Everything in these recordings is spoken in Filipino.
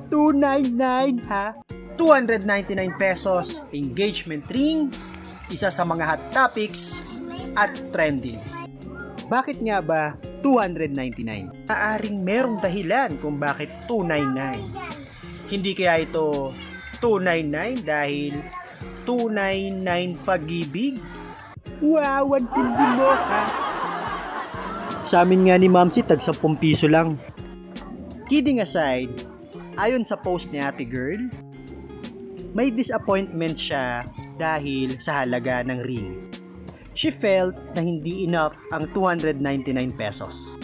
299 ha? 299 pesos, engagement ring, isa sa mga hot topics at trending. Bakit nga ba 299? Maaring merong dahilan kung bakit 299. Hindi kaya ito 299 dahil 299 pag-ibig? Wow, ang tindi mo ha? Sa amin nga ni Mamsi, tag 10 piso lang. Kidding aside, ayon sa post ni Ate Girl, may disappointment siya dahil sa halaga ng ring. She felt na hindi enough ang 299 pesos.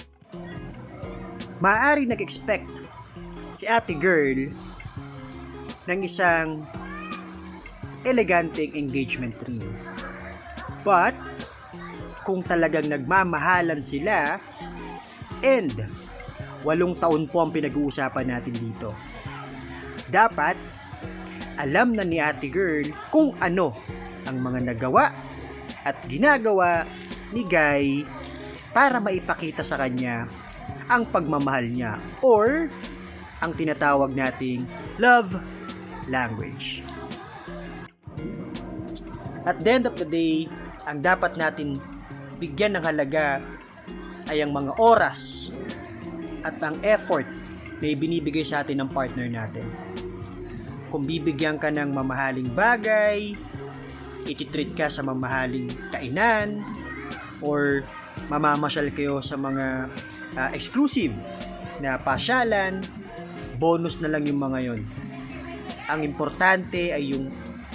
Maaari nag-expect si Ate Girl ng isang eleganteng engagement ring. But, kung talagang nagmamahalan sila, and 8 taon po ang pinag-uusapan natin dito, dapat alam na ni Ate Girl kung ano ang mga nagawa at ginagawa ni Guy para maipakita sa kanya ang pagmamahal niya or ang tinatawag nating love language. At the end of the day, ang dapat natin bigyan ng halaga ay ang mga oras at ang effort na ibinibigay sa atin ng partner natin. Kung bibigyan ka ng mamahaling bagay, ititreat ka sa mamahaling kainan, or mamamasyal kayo sa mga exclusive na pasyalan, bonus na lang yung mga yon. Ang importante ay yung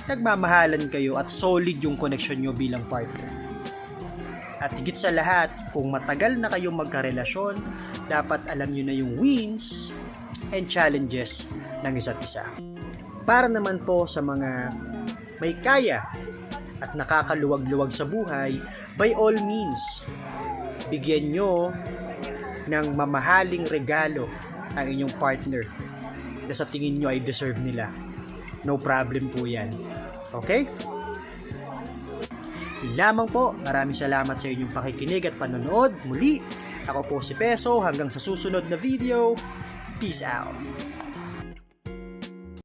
nagmamahalan kayo at solid yung connection nyo bilang partner. At higit sa lahat, kung matagal na kayong magkarelasyon, dapat alam nyo na yung wins and challenges ng isa't isa. Para naman po sa mga may kaya at nakakaluwag-luwag sa buhay, by all means, bigyan nyo ng mamahaling regalo ang inyong partner na sa tingin nyo ay deserve nila. No problem po yan. Okay? Yun lamang po. Maraming salamat sa inyong pakikinig at panonood. Muli, ako po si Peso. Hanggang sa susunod na video. Peace out.